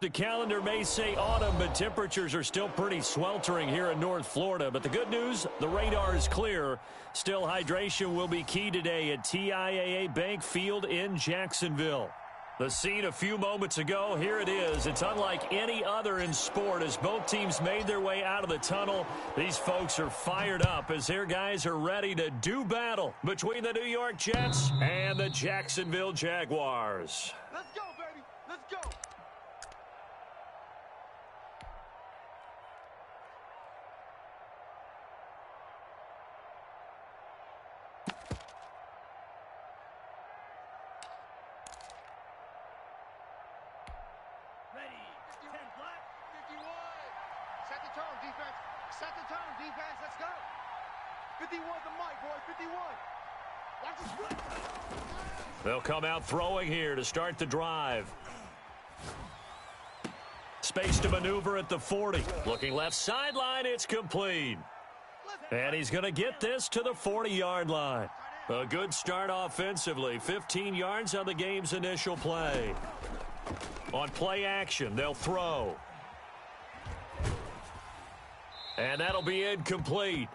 The calendar may say autumn, but temperatures are still pretty sweltering here in North Florida. But the good news, the radar is clear. Still, hydration will be key today at TIAA Bank Field in Jacksonville. The scene a few moments ago, here it is. It's unlike any other in sport as both teams made their way out of the tunnel. These folks are fired up as their guys are ready to do battle between the New York Jets and the Jacksonville Jaguars. Let's go, baby. Let's go. Ready. 10 black. 51. Set the tone, defense. Set the tone, defense. Let's go. 51 the mic, boy. 51. Watch the split. They'll come out throwing here to start the drive. Space to maneuver at the 40. Looking left sideline, it's complete. And he's going to get this to the 40-yard line. A good start offensively. 15 yards on the game's initial play. On play action, they'll throw. And that'll be incomplete.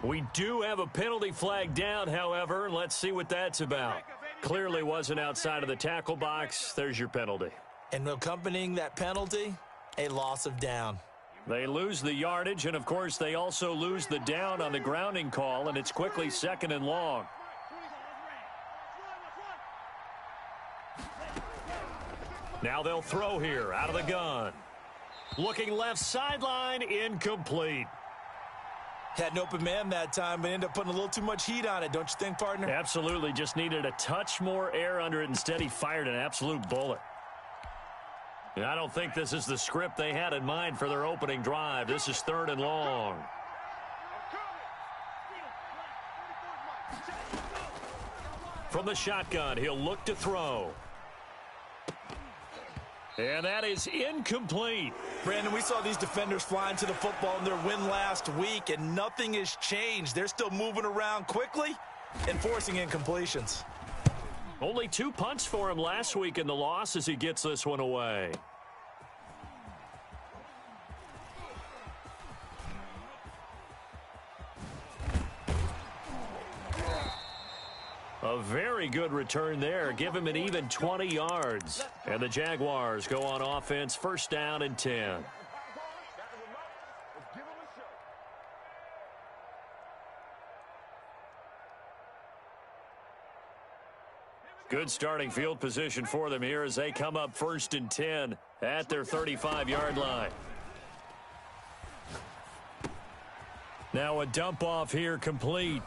We do have a penalty flag down, however. Let's see what that's about. Clearly wasn't outside of the tackle box. There's your penalty. And accompanying that penalty, a loss of down. They lose the yardage, and, of course, they also lose the down on the grounding call, and it's quickly 2nd and long. Now they'll throw here out of the gun. Looking left sideline, incomplete. Had an open man that time, but ended up putting a little too much heat on it, don't you think, partner? Absolutely. Just needed a touch more air under it. Instead, he fired an absolute bullet. And I don't think this is the script they had in mind for their opening drive. This is 3rd and long. From the shotgun, he'll look to throw. And that is incomplete. Brandon, we saw these defenders flying to the football in their win last week, and nothing has changed. They're still moving around quickly and forcing incompletions. Only 2 punts for him last week in the loss as he gets this one away. A very good return there. Give him an even 20 yards. And the Jaguars go on offense, 1st down and 10. Good starting field position for them here as they come up 1st and 10 at their 35-yard line. Now a dump off here complete.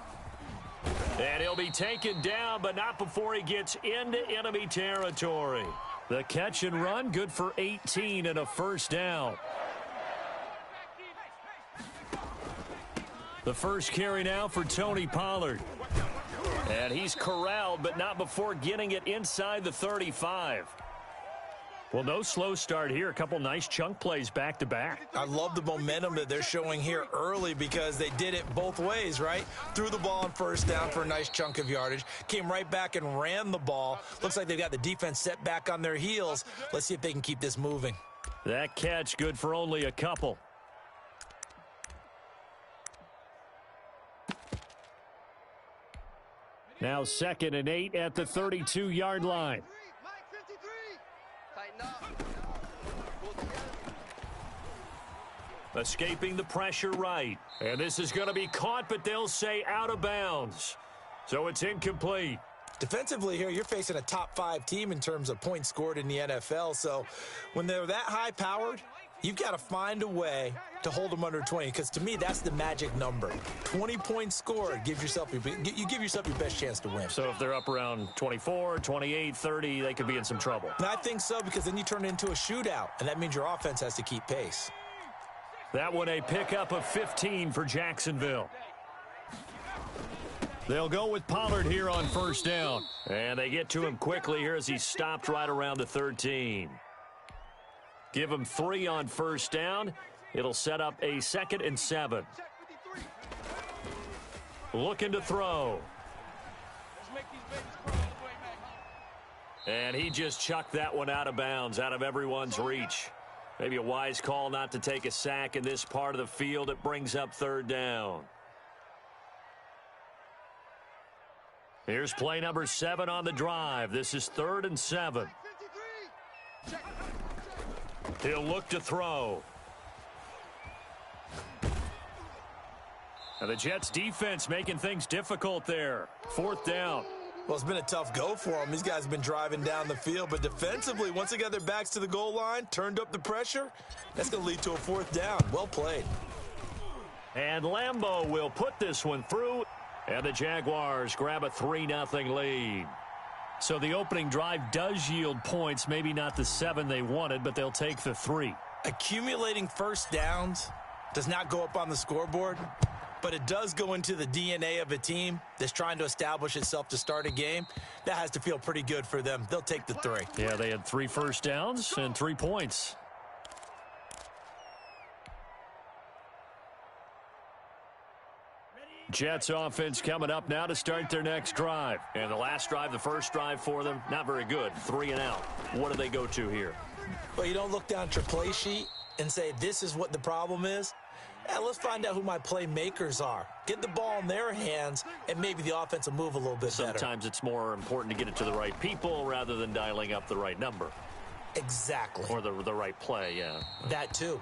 And he'll be taken down, but not before he gets into enemy territory. The catch and run, good for 18 and a 1st down. The first carry now for Tony Pollard. And he's corralled, but not before getting it inside the 35. Well, no slow start here. A couple nice chunk plays back-to-back. I love the momentum that they're showing here early because they did it both ways, right? Threw the ball on 1st down for a nice chunk of yardage. Came right back and ran the ball. Looks like they've got the defense set back on their heels. Let's see if they can keep this moving. That catch good for only a couple. Now 2nd and 8 at the 32-yard line. Escaping the pressure right. And this is going to be caught, but they'll say out of bounds. So it's incomplete. Defensively here, you're facing a top 5 team in terms of points scored in the NFL. So when they're that high-powered, you've got to find a way to hold them under 20, because to me, that's the magic number. 20 points scored, you give yourself your best chance to win. So if they're up around 24, 28, 30, they could be in some trouble. And I think so, because then you turn it into a shootout, and that means your offense has to keep pace. That one a pickup of 15 for Jacksonville. They'll go with Pollard here on 1st down. And they get to him quickly here as he stopped right around the 13. Give him 3 on 1st down. It'll set up a 2nd and 7. Looking to throw. And he just chucked that one out of bounds, out of everyone's reach. Maybe a wise call not to take a sack in this part of the field. It brings up third down. Here's play number 7 on the drive. This is 3rd and 7. He'll look to throw. Now the Jets defense making things difficult there. 4th down. Well, it's been a tough go for them. These guys have been driving down the field, but defensively, once they got their backs to the goal line, turned up the pressure, that's going to lead to a 4th down. Well played. And Lambeau will put this one through, and the Jaguars grab a 3-0 lead. So the opening drive does yield points, maybe not the 7 they wanted, but they'll take the 3. Accumulating first downs does not go up on the scoreboard, but it does go into the DNA of a team that's trying to establish itself to start a game. That has to feel pretty good for them. They'll take the 3. Yeah, they had 3 first downs and 3 points. Jets offense coming up now to start their next drive. And the last drive, the first drive for them, not very good. 3 and out. What do they go to here? Well, you don't look down at your play sheet and say, this is what the problem is. Let's find out who my playmakers are. Get the ball in their hands, and maybe the offense will move a little bit better. Sometimes it's more important to get it to the right people rather than dialing up the right number. Exactly. Or the right play, yeah. That too.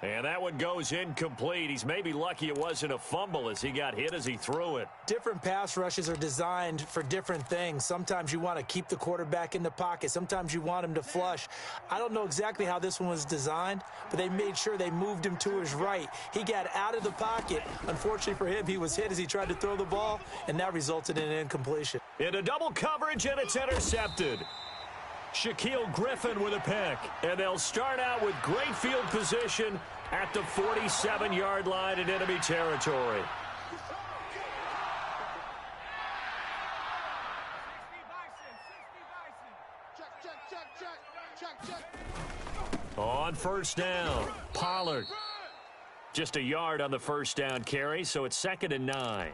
And that one goes incomplete. He's maybe lucky it wasn't a fumble as he got hit as he threw it. Different pass rushes are designed for different things. Sometimes you want to keep the quarterback in the pocket. Sometimes you want him to flush. I don't know exactly how this one was designed, but they made sure they moved him to his right. He got out of the pocket. Unfortunately for him, he was hit as he tried to throw the ball, and that resulted in an incompletion. Into double coverage, and it's intercepted. Shaquille Griffin with a pick. And they'll start out with great field position at the 47-yard line in enemy territory. On first down, Pollard. Just a yard on the first down carry, so it's 2nd and 9.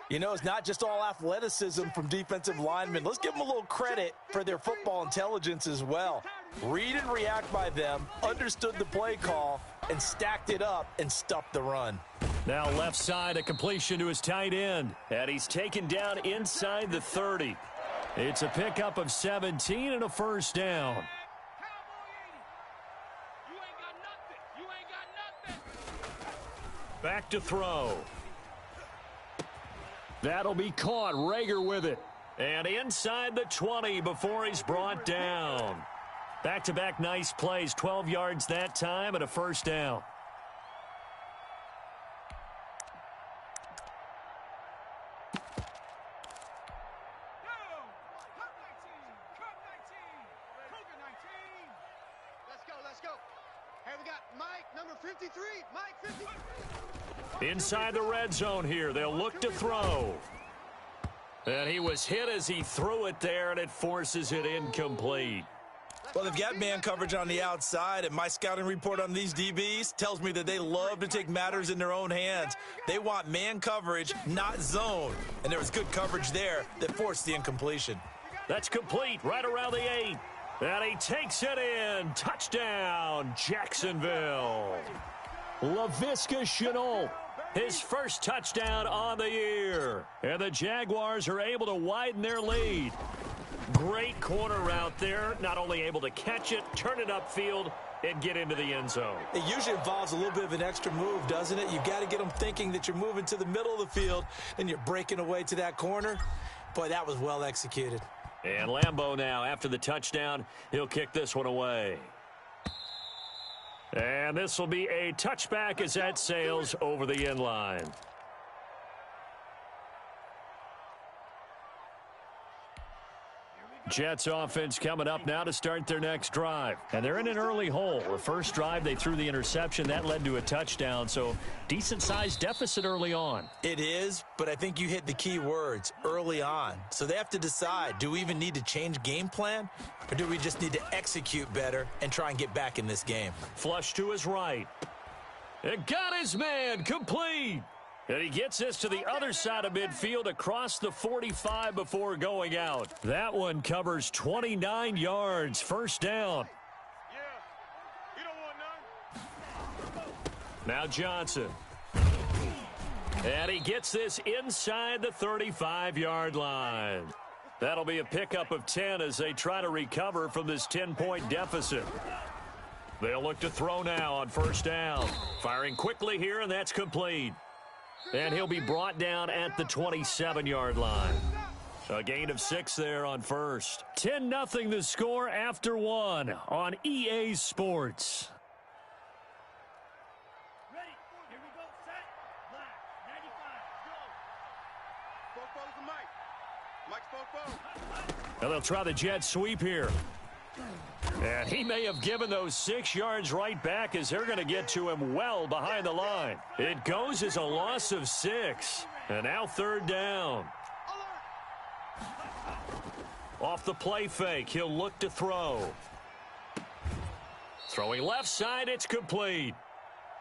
You know, it's not just all athleticism from defensive linemen. Let's give them a little credit for their football intelligence as well. Read and react by them, understood the play call, and stacked it up and stuffed the run. Now left side, a completion to his tight end. And he's taken down inside the 30. It's a pickup of 17 and a first down. Back to throw. That'll be caught. Rager with it. And inside the 20 before he's brought down. Back-to-back nice plays. 12 yards that time and a first down. Let's go. Hey, we got Mike, number 53. Mike, 53. Inside the red zone here. They'll look to throw. And he was hit as he threw it there, and it forces it incomplete. Well, they've got man coverage on the outside, and my scouting report on these DBs tells me that they love to take matters in their own hands. They want man coverage, not zone. And there was good coverage there that forced the incompletion. That's complete right around the 8. And he takes it in. Touchdown, Jacksonville. Laviska Shenault, his first touchdown on the year. And the Jaguars are able to widen their lead. Great corner route there. Not only able to catch it, turn it upfield, and get into the end zone. It usually involves a little bit of an extra move, doesn't it? You've got to get them thinking that you're moving to the middle of the field, and you're breaking away to that corner. Boy, that was well executed. And Lambeau now, after the touchdown, he'll kick this one away. And this will be a touchback as that sails over the end line. Jets offense coming up now to start their next drive. And they're in an early hole. The first drive, they threw the interception. That led to a touchdown, so decent-sized deficit early on. It is, but I think you hit the key words, early on. So they have to decide, do we even need to change game plan, or do we just need to execute better and try and get back in this game? Flush to his right. It got his man complete. And he gets this to the other side of midfield across the 45 before going out. That one covers 29 yards. First down. Now Johnson. And he gets this inside the 35-yard line. That'll be a pickup of 10 as they try to recover from this 10-point deficit. They'll look to throw now on first down. Firing quickly here, and that's complete. And he'll be brought down at the 27-yard line. A gain of 6 there on first. 10-0 the score after 1 on EA Sports. And they'll try the jet sweep here. And he may have given those 6 yards right back as they're going to get to him well behind the line. It goes as a loss of 6. And now third down. Off the play fake, he'll look to throw. Throwing left side, it's complete.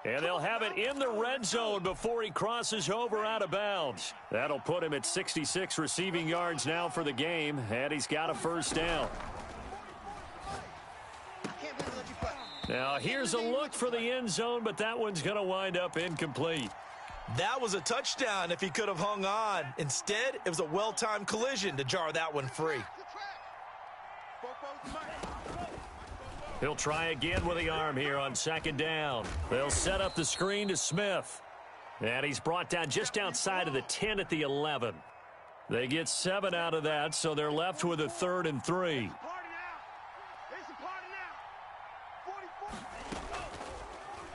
And they'll have it in the red zone before he crosses over out of bounds. That'll put him at 66 receiving yards now for the game, and he's got a first down. Now here's a look for the end zone, but that one's going to wind up incomplete. That was a touchdown if he could have hung on. Instead, it was a well-timed collision to jar that one free. He'll try again with the arm here on second down. They'll set up the screen to Smith. And he's brought down just outside of the 10 at the 11. They get 7 out of that, so they're left with a 3rd and 3.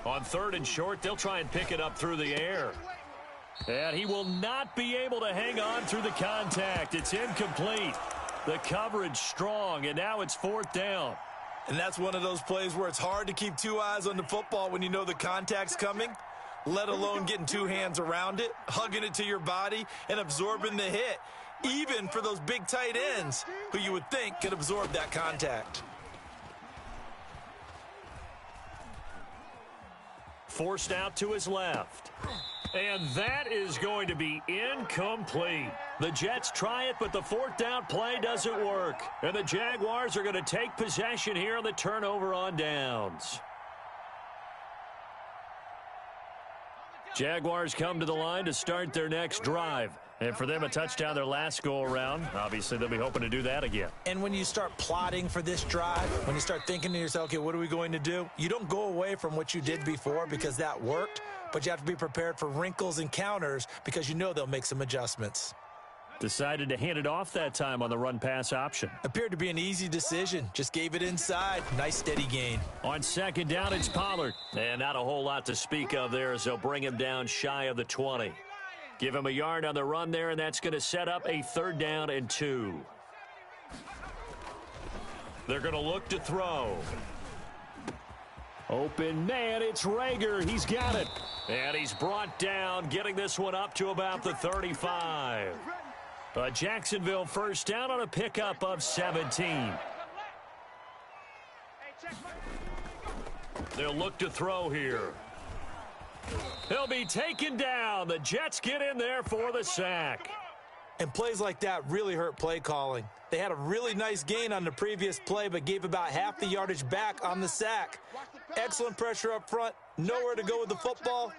On 3rd and short, they'll try and pick it up through the air. And he will not be able to hang on through the contact. It's incomplete. The coverage strong, and now it's 4th down. And that's one of those plays where it's hard to keep 2 eyes on the football when you know the contact's coming, let alone getting 2 hands around it, hugging it to your body, and absorbing the hit, even for those big tight ends who you would think could absorb that contact. Forced out to his left. And that is going to be incomplete. The Jets try it, but the 4th down play doesn't work. And the Jaguars are going to take possession here on the turnover on downs. Jaguars come to the line to start their next drive. And for them, a touchdown their last go-around. Obviously, they'll be hoping to do that again. And when you start plotting for this drive, when you start thinking to yourself, okay, what are we going to do? You don't go away from what you did before because that worked, but you have to be prepared for wrinkles and counters because you know they'll make some adjustments. Decided to hand it off that time on the run-pass option. Appeared to be an easy decision. Just gave it inside. Nice, steady gain. On second down, it's Pollard. And not a whole lot to speak of there as they'll bring him down shy of the 20. Give him a yard on the run there, and that's going to set up a 3rd down and 2. They're going to look to throw. Open man, it's Rager. He's got it. And he's brought down, getting this one up to about the 35. A Jacksonville first down on a pickup of 17. They'll look to throw here. He'll be taken down. The Jets get in there for the sack. And plays like that really hurt play calling. They had a really nice gain on the previous play, but gave about half the yardage back on the sack. Excellent pressure up front. Nowhere to go with the football.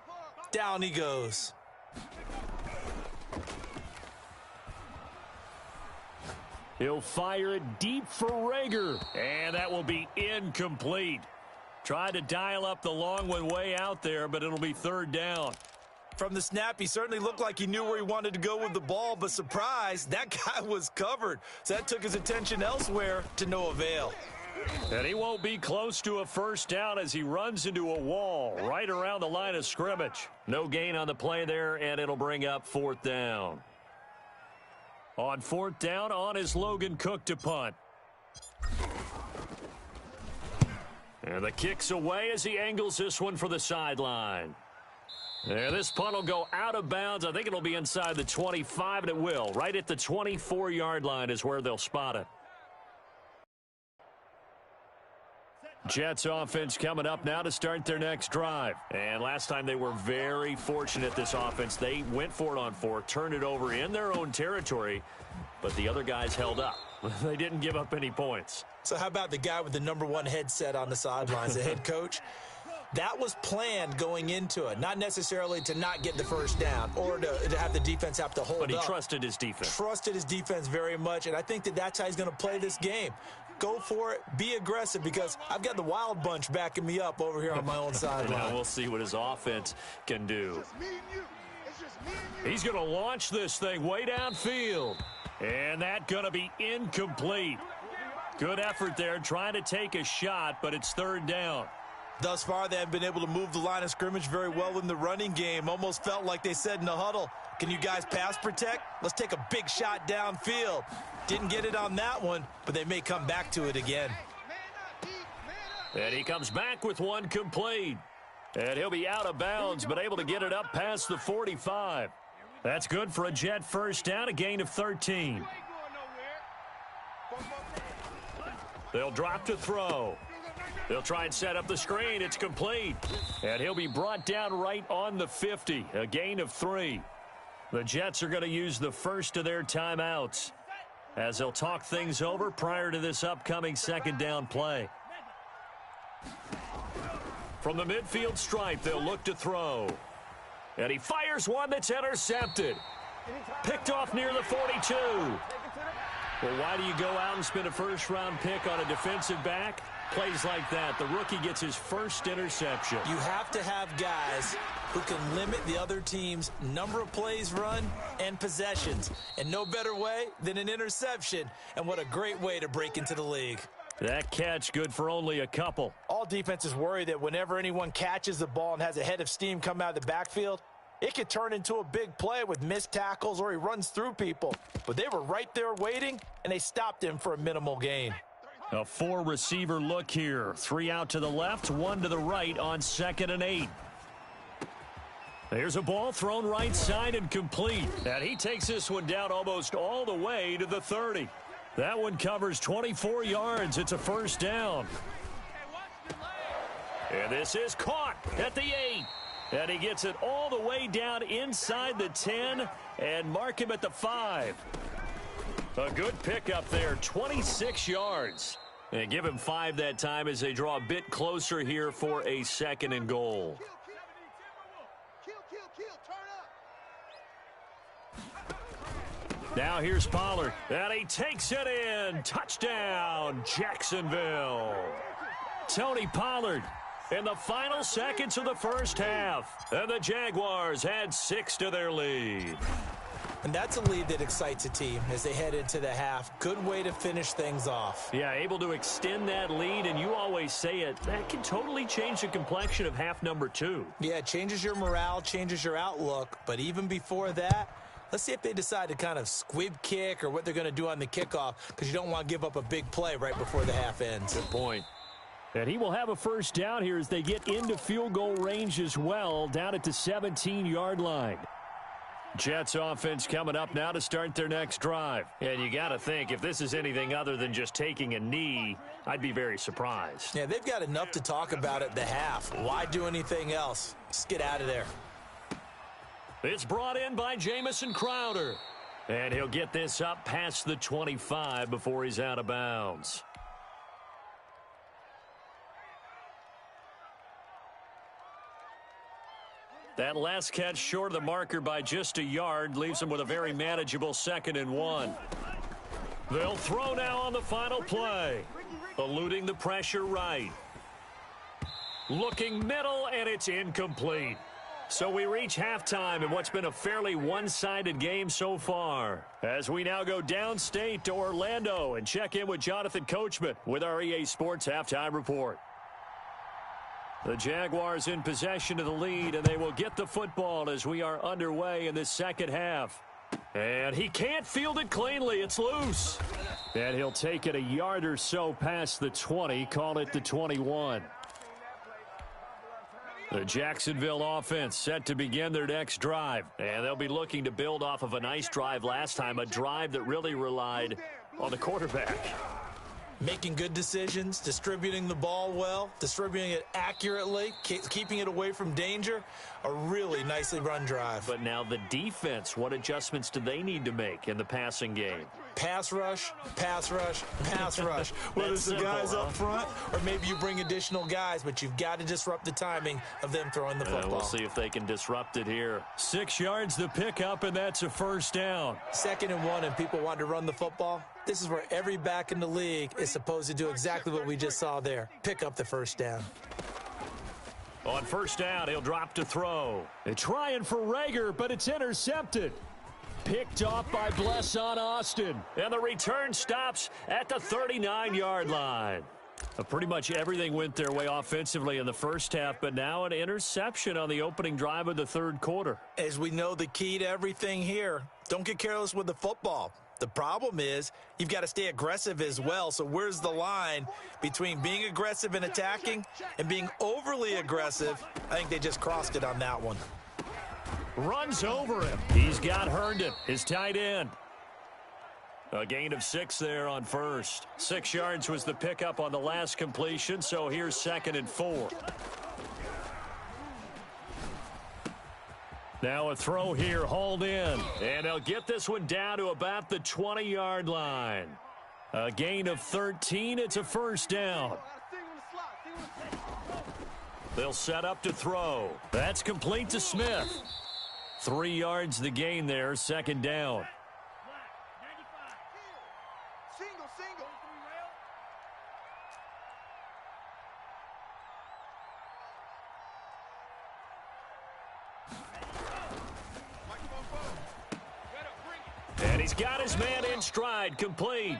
Down he goes. He'll fire it deep for Rager. And that will be incomplete. Tried to dial up the long one way out there, but it'll be 3rd down. From the snap, he certainly looked like he knew where he wanted to go with the ball, but surprise, that guy was covered. So that took his attention elsewhere to no avail. And he won't be close to a first down as he runs into a wall right around the line of scrimmage. No gain on the play there, and it'll bring up 4th down. On 4th down, on is Logan Cook to punt. And the kick's away as he angles this one for the sideline. And this punt will go out of bounds. I think it'll be inside the 25, and it will. Right at the 24-yard line is where they'll spot it. Jets offense coming up now to start their next drive. And last time they were very fortunate, this offense. They went for it on 4, turned it over in their own territory, but the other guys held up. They didn't give up any points. So how about the guy with the #1 headset on the sidelines, the head coach? That was planned going into it, not necessarily to not get the first down or to have the defense have to hold up. But he trusted his defense. Trusted his defense very much, and I think that's how he's going to play this game. Go for it. Be aggressive, because I've got the wild bunch backing me up over here on my own sideline. Now we'll see what his offense can do. He's going to launch this thing way downfield. And that's going to be incomplete. Good effort there trying to take a shot, but it's 3rd down. Thus far, they have been able to move the line of scrimmage very well in the running game. Almost felt like they said in the huddle, can you guys pass protect? Let's take a big shot downfield. Didn't get it on that one, but they may come back to it again. And he comes back with one complete. And he'll be out of bounds, but able to get it up past the 45. That's good for a Jet first down, a gain of 13. They'll drop to throw. They'll try and set up the screen. It's complete. And he'll be brought down right on the 50, a gain of 3. The Jets are going to use the first of their timeouts as they'll talk things over prior to this upcoming 2nd down play. From the midfield stripe, they'll look to throw. And he fires one that's intercepted. Picked off near the 42. Well, why do you go out and spend a first-round pick on a defensive back? Plays like that. The rookie gets his first interception. You have to have guys who can limit the other team's number of plays run and possessions. And no better way than an interception. And what a great way to break into the league. That catch good for only a couple. All defenses worry that whenever anyone catches the ball and has a head of steam come out of the backfield, it could turn into a big play with missed tackles or he runs through people. But they were right there waiting, and they stopped him for a minimal gain. A 4-receiver look here. 3 out to the left, 1 to the right on 2nd and 8. There's a ball thrown right side and complete. And he takes this one down almost all the way to the 30. That one covers 24 yards. It's a first down. And this is caught at the 8. And he gets it all the way down inside the 10 and mark him at the 5. A good pickup there, 26 yards. And give him 5 that time as they draw a bit closer here for a 2nd and goal. Now here's Pollard, and he takes it in. Touchdown, Jacksonville. Tony Pollard in the final seconds of the first half. And the Jaguars add 6 to their lead. And that's a lead that excites a team as they head into the half. Good way to finish things off. Yeah, able to extend that lead, and you always say it, that can totally change the complexion of half number 2. Yeah, it changes your morale, changes your outlook. But even before that, let's see if they decide to kind of squib kick or what they're going to do on the kickoff, because you don't want to give up a big play right before the half ends. Good point. And he will have a first down here as they get into field goal range as well, down at the 17-yard line. Jets offense coming up now to start their next drive. And you got to think, if this is anything other than just taking a knee, I'd be very surprised. Yeah, they've got enough to talk about at the half. Why do anything else? Just get out of there. It's brought in by Jamison Crowder. And he'll get this up past the 25 before he's out of bounds. That last catch short of the marker by just a yard leaves him with a very manageable 2nd and 1. They'll throw now on the final play. Eluding the pressure right. Looking middle, and it's incomplete. So we reach halftime in what's been a fairly one-sided game so far. As we now go downstate to Orlando and check in with Jonathan Coachman with our EA Sports Halftime Report. The Jaguars in possession of the lead, and they will get the football as we are underway in this second half. And he can't field it cleanly. It's loose. And he'll take it a yard or so past the 20, call it the 21. The Jacksonville offense set to begin their next drive. And they'll be looking to build off of a nice drive last time, a drive that really relied on the quarterback. making good decisions, distributing the ball well, distributing it accurately, keeping it away from danger. A really nicely run drive. But now the defense, what adjustments do they need to make in the passing game? Pass rush, pass rush, pass rush. Whether it's the guys up front or maybe you bring additional guys, but you've got to disrupt the timing of them throwing the football. We'll see if they can disrupt it here. 6 yards the pickup, and that's a first down. 2nd and 1, and people want to run the football. This is where every back in the league is supposed to do exactly what we just saw there. Pick up the first down. On first down, he'll drop to throw. They're trying for Rager, but it's intercepted. Picked off by Blesson Austin. And the return stops at the 39-yard line. Pretty much everything went their way offensively in the first half, but now an interception on the opening drive of the third quarter. As we know, the key to everything here, don't get careless with the football. The problem is you've got to stay aggressive as well. So where's the line between being aggressive and attacking and being overly aggressive? I think they just crossed it on that one. Runs over him. He's got Herndon, his tight end. A gain of 6 there on first. 6 yards was the pickup on the last completion, so here's 2nd and 4. Now a throw here, hauled in. And they'll get this one down to about the 20-yard line. A gain of 13. It's a first down. They'll set up to throw. That's complete to Smith. 3 yards the gain there, 2nd down. And he's got his man in stride, complete.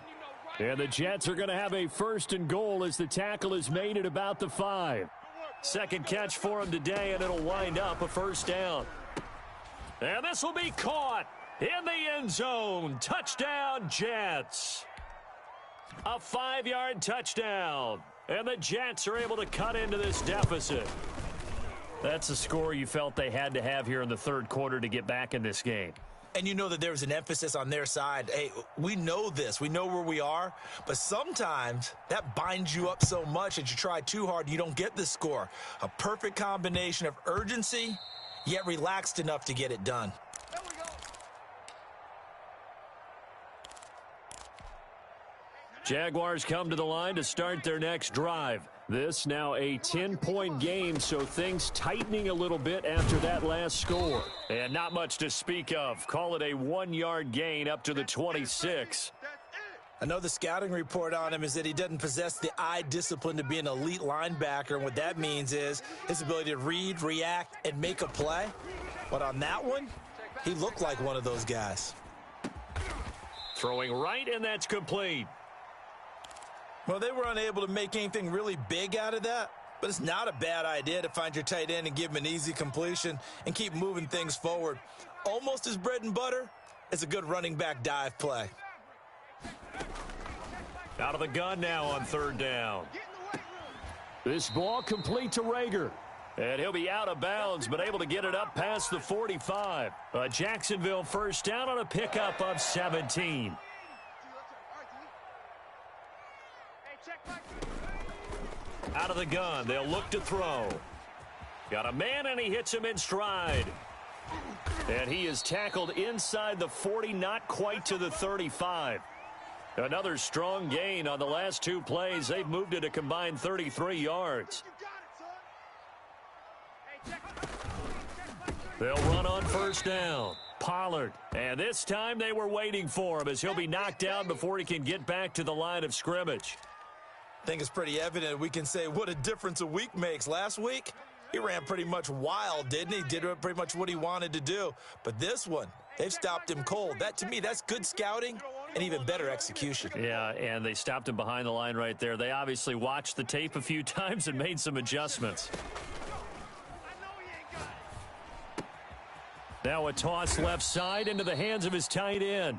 And the Jets are going to have a 1st and goal as the tackle is made at about the 5. Second catch for him today, and it'll wind up a first down. And this will be caught in the end zone. Touchdown, Jets. A 5-yard touchdown. And the Jets are able to cut into this deficit. That's a score you felt they had to have here in the third quarter to get back in this game. And you know that there was an emphasis on their side. Hey, we know this. We know where we are. But sometimes that binds you up so much that you try too hard, you don't get the score. A perfect combination of urgency, yet relaxed enough to get it done. Jaguars come to the line to start their next drive. This now a 10-point game, so things tightening a little bit after that last score. And not much to speak of. Call it a 1-yard gain up to the 26. Another scouting report on him is that he doesn't possess the eye discipline to be an elite linebacker, and what that means is his ability to read, react, and make a play. But on that one, he looked like one of those guys. Throwing right, and that's complete. Well, they were unable to make anything really big out of that, but it's not a bad idea to find your tight end and give him an easy completion and keep moving things forward. Almost as bread and butter as a good running back dive play. Out of the gun now on third down. This ball complete to Rager. And he'll be out of bounds, but able to get it up past the 45. A Jacksonville first down on a pickup of 17. Out of the gun, they'll look to throw. Got a man, and he hits him in stride. And he is tackled inside the 40, not quite to the 35. Another strong gain on the last 2 plays. They've moved it a combined 33 yards. They'll run on first down. Pollard. And this time they were waiting for him as he'll be knocked down before he can get back to the line of scrimmage. I think it's pretty evident we can say what a difference a week makes. Last week, he ran pretty much wild, didn't he? Did pretty much what he wanted to do. But this one, they've stopped him cold. That, to me, that's good scouting and even better execution. Yeah, and they stopped him behind the line right there. They obviously watched the tape a few times and made some adjustments. Now a toss left side into the hands of his tight end.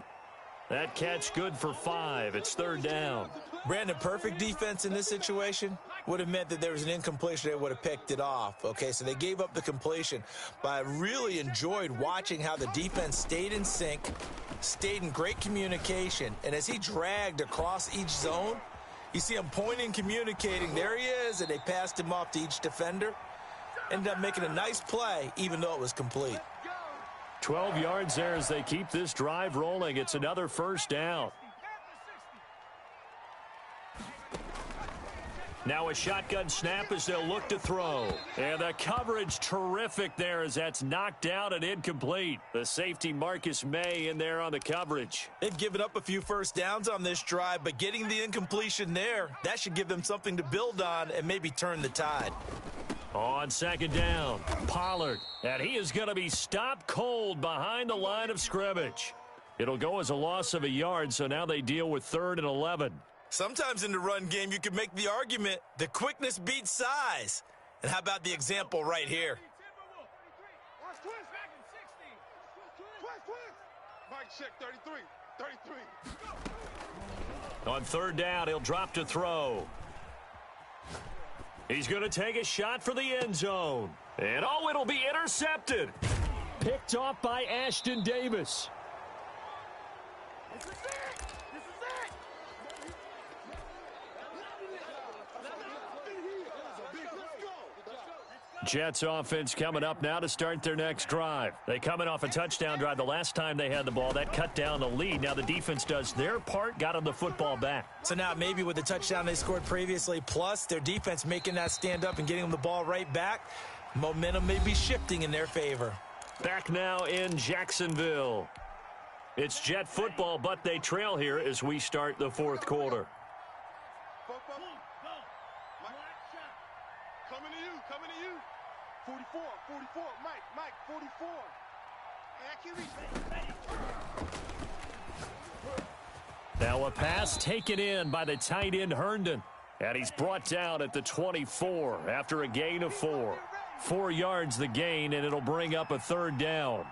That catch good for 5. It's third down. Brandon, perfect defense in this situation would have meant that there was an incompletion. They would have picked it off. Okay, so they gave up the completion. But I really enjoyed watching how the defense stayed in sync, stayed in great communication. And as he dragged across each zone, You see him pointing, communicating. There he is, and they passed him off to each defender. Ended up making a nice play, even though it was complete. 12 yards there as they keep this drive rolling. It's another first down. Now a shotgun snap as they'll look to throw. And the coverage terrific there as that's knocked down and incomplete. The safety Marcus May in there on the coverage. They've given up a few first downs on this drive, but getting the incompletion there, that should give them something to build on and maybe turn the tide. On second down, Pollard. And he is going to be stopped cold behind the line of scrimmage. It'll go as a loss of a yard, so now they deal with 3rd and 11. Sometimes in the run game, you could make the argument that quickness beats size. And how about the example right here? Mike check 33. 33. On 3rd down, he'll drop to throw. He's going to take a shot for the end zone. And oh, it'll be intercepted. Picked off by Ashton Davis. This is it. Jets offense coming up now to start their next drive. They coming off a touchdown drive the last time they had the ball. That cut down the lead. Now the defense does their part, got them the football back. So now maybe with the touchdown they scored previously, plus their defense making that stand up and getting them the ball right back, momentum may be shifting in their favor. Back now in Jacksonville. It's Jet football, but they trail here as we start the 4th quarter. Coming to you. 44, Mike, 44. Now a pass taken in by the tight end Herndon. And he's brought down at the 24 after a gain of 4. 4 yards the gain, and it'll bring up a 3rd down.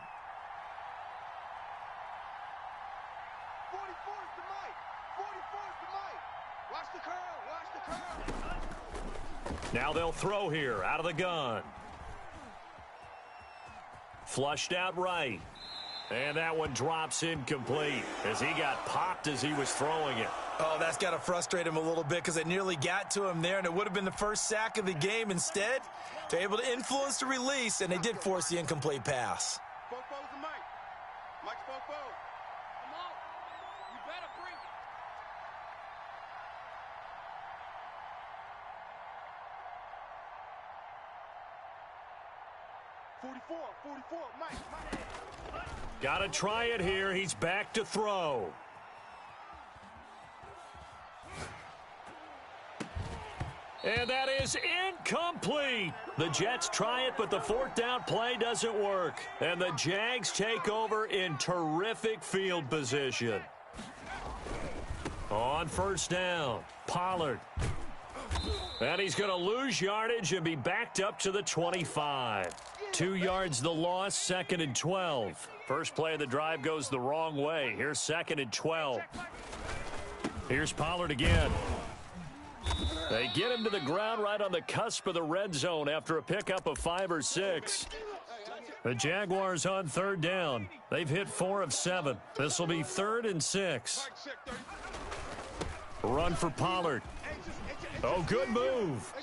44's to Mike. 44's to Mike. Watch the curl. Now they'll throw here out of the gun. Flushed out right. And that one drops incomplete as he got popped as he was throwing it. Oh, that's got to frustrate him a little bit because they nearly got to him there, and it would have been the first sack of the game. Instead, they're able to influence the release, and they did force the incomplete pass. Fofo's to Mike. Mike's Fofo. Come on. You better bring it. 44, Mike. Got to try it here. He's back to throw. And that is incomplete. The Jets try it, but the 4th down play doesn't work. And the Jags take over in terrific field position. On 1st down, Pollard. And he's going to lose yardage and be backed up to the 25. 2 yards the loss, 2nd and 12. First play of the drive goes the wrong way. Here's 2nd and 12. Here's Pollard again. They get him to the ground right on the cusp of the red zone after a pickup of 5 or 6. The Jaguars on 3rd down. They've hit 4 of 7. This will be 3rd and 6. Run for Pollard. Oh, good move.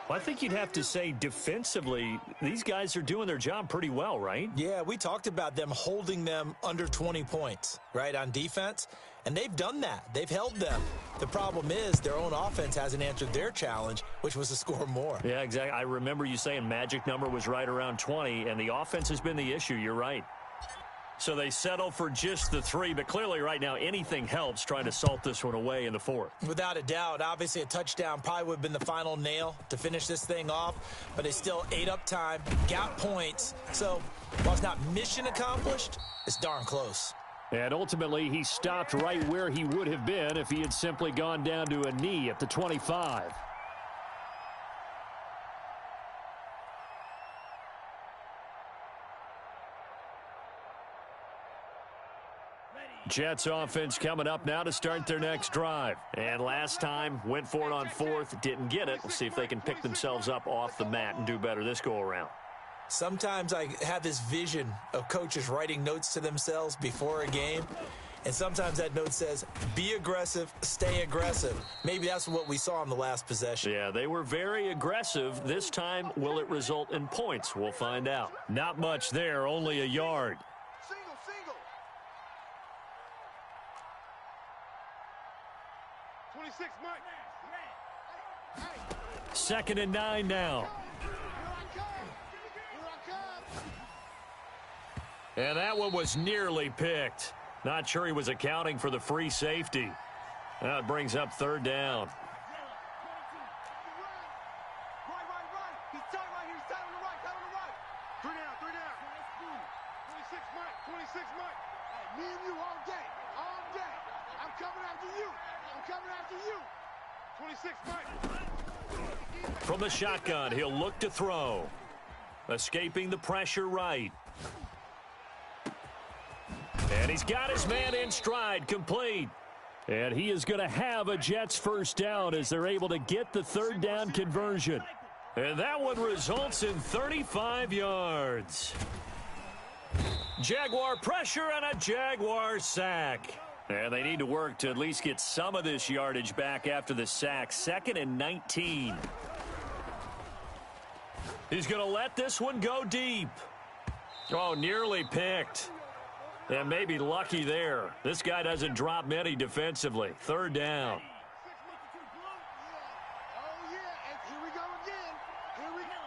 Well, I think you'd have to say defensively, these guys are doing their job pretty well, right? Yeah, we talked about them holding them under 20 points, right, on defense. And they've done that. They've held them. The problem is their own offense hasn't answered their challenge, which was to score more. Yeah, exactly. I remember you saying magic number was right around 20, and the offense has been the issue. You're right. So they settle for just the 3, but clearly right now anything helps trying to salt this one away in the 4th. Without a doubt, obviously a touchdown probably would have been the final nail to finish this thing off, but they still ate up time, got points. So while it's not mission accomplished, it's darn close. And ultimately he stopped right where he would have been if he had simply gone down to a knee at the 25. Jets offense coming up now to start their next drive. And last time, went for it on 4th, didn't get it. We'll see if they can pick themselves up off the mat and do better this go-around. Sometimes I have this vision of coaches writing notes to themselves before a game, And sometimes that note says, be aggressive, stay aggressive. Maybe that's what we saw in the last possession. Yeah, they were very aggressive. This time, will it result in points? We'll find out. Not much there, only a yard. Single, single. 26, Mike. Second and 9 now. And that one was nearly picked. Not sure he was accounting for the free safety. Now it brings up third down. Right. He's tight right here. He's tight on the right. Tight on the right. Three down. 26, Mike. 26, Mike. Hey, me and you all day. All day. I'm coming after you. 26, Mike. From the shotgun, he'll look to throw. Escaping the pressure right. And he's got his man in stride, complete. And he is going to have a Jets first down as they're able to get the third down conversion. And that one results in 35 yards. Jaguar pressure and a Jaguar sack. And they need to work to at least get some of this yardage back after the sack. 2nd and 19. He's going to let this one go deep. Oh, nearly picked. And maybe lucky there. This guy doesn't drop many defensively. Third down. Oh, yeah. And here we go again. Here we go.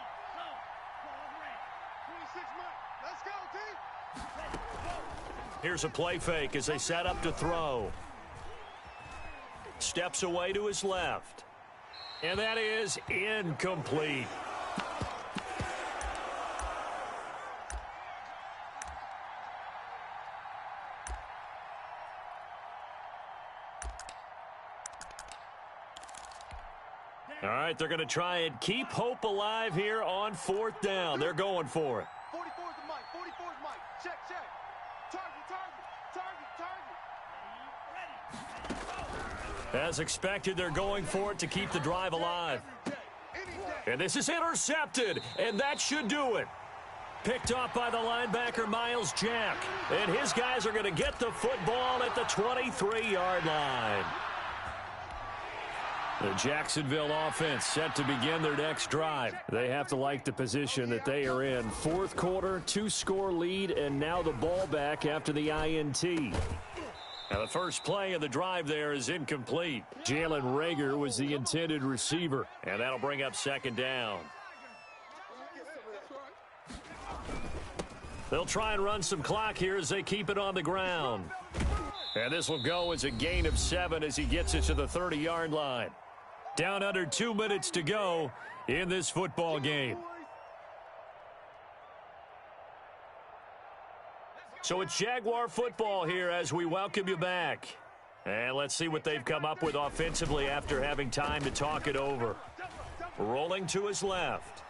26, Mike. Let's go, T. Here's a play fake as they set up to throw. Steps away to his left. And that is incomplete. All right, they're going to try and keep hope alive here on fourth down. They're going for it. 44's the Mike. 44's Mike. Check. Target. As expected, they're going for it to keep the drive alive. And this is intercepted, and that should do it. Picked off by the linebacker, Miles Jack. And his guys are going to get the football at the 23-yard line. The Jacksonville offense set to begin their next drive. They have to like the position that they are in. Fourth quarter, 2-score lead, and now the ball back after the INT. Now the first play of the drive there is incomplete. Jalen Reagor was the intended receiver, and that'll bring up second down. They'll try and run some clock here as they keep it on the ground. And this will go as a gain of 7 as he gets it to the 30-yard line. Down under 2 minutes to go in this football game. So it's Jaguar football here as we welcome you back. And let's see what they've come up with offensively after having time to talk it over. Rolling to his left.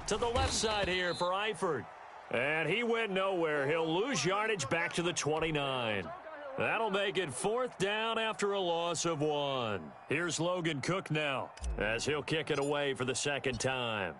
To the left side here for Eifert. And he went nowhere. He'll lose yardage back to the 29. That'll make it fourth down after a loss of 1. Here's Logan Cook now as he'll kick it away for the second time.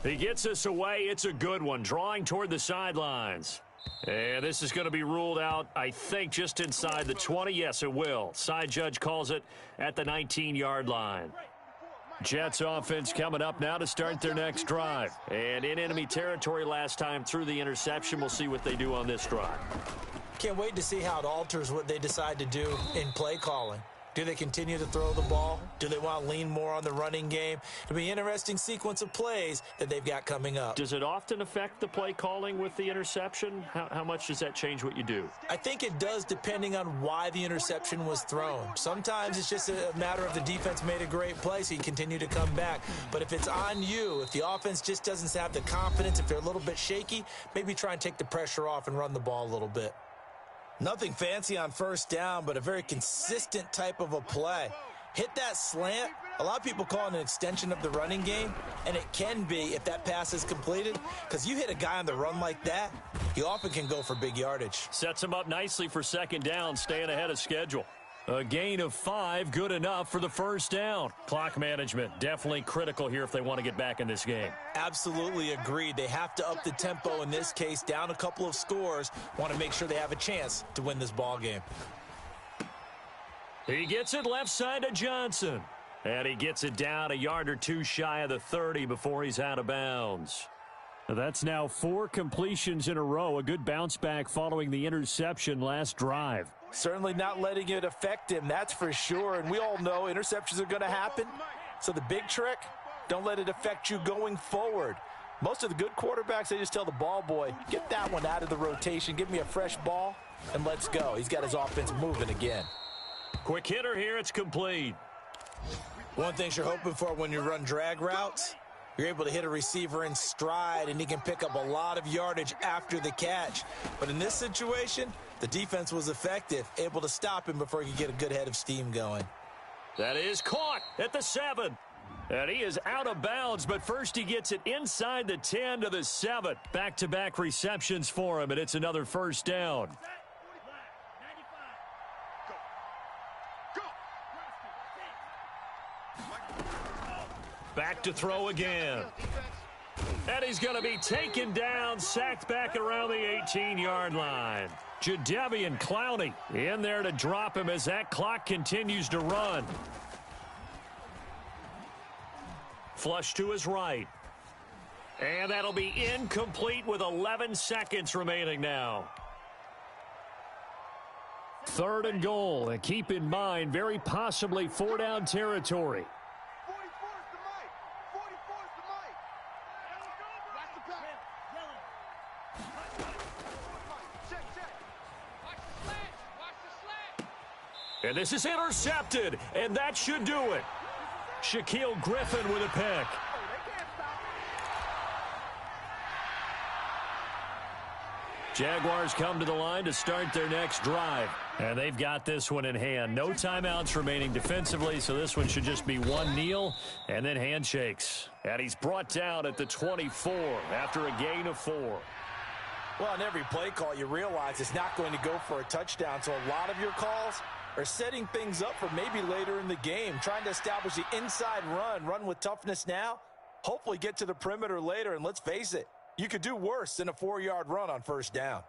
He gets us away. It's a good one, drawing toward the sidelines. And this is going to be ruled out, I think, just inside the 20. Yes, it will. Side judge calls it at the 19-yard line. Jets offense coming up now to start their next drive. And in enemy territory last time through the interception. We'll see what they do on this drive. Can't wait to see how it alters what they decide to do in play calling. Do they continue to throw the ball? Do they want to lean more on the running game? It'll be an interesting sequence of plays that they've got coming up. Does it often affect the play calling with the interception? How much does that change what you do? I think it does depending on why the interception was thrown. Sometimes it's just a matter of the defense made a great play, so you continue to come back. But if it's on you, if the offense just doesn't have the confidence, if they're a little bit shaky, maybe try and take the pressure off and run the ball a little bit. Nothing fancy on first down, but a very consistent type of a play. Hit that slant. A lot of people call it an extension of the running game, and it can be if that pass is completed, because you hit a guy on the run like that, you often can go for big yardage. Sets him up nicely for second down, staying ahead of schedule. A gain of 5, good enough for the first down. Clock management, definitely critical here if they want to get back in this game. Absolutely agreed. They have to up the tempo in this case, down a couple of scores. Want to make sure they have a chance to win this ball game. He gets it left side to Johnson. And he gets it down a yard or two shy of the 30 before he's out of bounds. That's now 4 completions in a row. A good bounce back following the interception last drive. Certainly not letting it affect him, that's for sure. And we all know interceptions are going to happen. So the big trick, don't let it affect you going forward. Most of the good quarterbacks, they just tell the ball boy, get that one out of the rotation, give me a fresh ball, and let's go. He's got his offense moving again. Quick hitter here, it's complete. One thing you're hoping for when you run drag routes, you're able to hit a receiver in stride, and he can pick up a lot of yardage after the catch. But in this situation, the defense was effective, able to stop him before he could get a good head of steam going. That is caught at the 7. And he is out of bounds, but first he gets it inside the 10 to the 7. Back-to-back receptions for him, and it's another first down. Back to throw again. And he's going to be taken down, sacked back around the 18-yard line. Jadeveon Clowney in there to drop him as that clock continues to run. Flush to his right. And that'll be incomplete with 11 seconds remaining now. 3rd and goal. And keep in mind, very possibly 4-down territory. And this is intercepted, and that should do it. Shaquille Griffin with a pick. Jaguars come to the line to start their next drive. And they've got this one in hand. No timeouts remaining defensively, so this one should just be one kneel and then handshakes. And he's brought down at the 24 after a gain of 4. Well, on every play call, you realize it's not going to go for a touchdown, so a lot of your calls are setting things up for maybe later in the game, trying to establish the inside run with toughness now, hopefully get to the perimeter later, and let's face it, you could do worse than a 4-yard run on first down.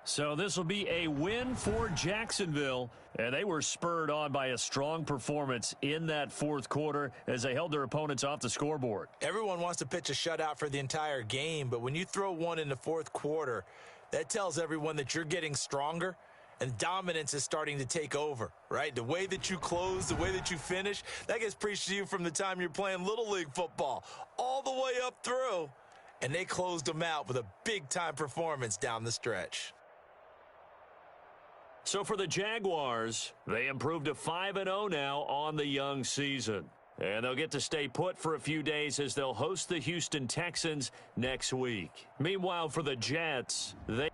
So this will be a win for Jacksonville, and they were spurred on by a strong performance in that 4th quarter as they held their opponents off the scoreboard. Everyone wants to pitch a shutout for the entire game, but when you throw one in the 4th quarter, that tells everyone that you're getting stronger and dominance is starting to take over, right? The way that you close, the way that you finish, that gets preached to you from the time you're playing Little League football all the way up through, and they closed them out with a big-time performance down the stretch. So for the Jaguars, they improved to 5-0 now on the young season. And they'll get to stay put for a few days as they'll host the Houston Texans next week. Meanwhile, for the Jets, they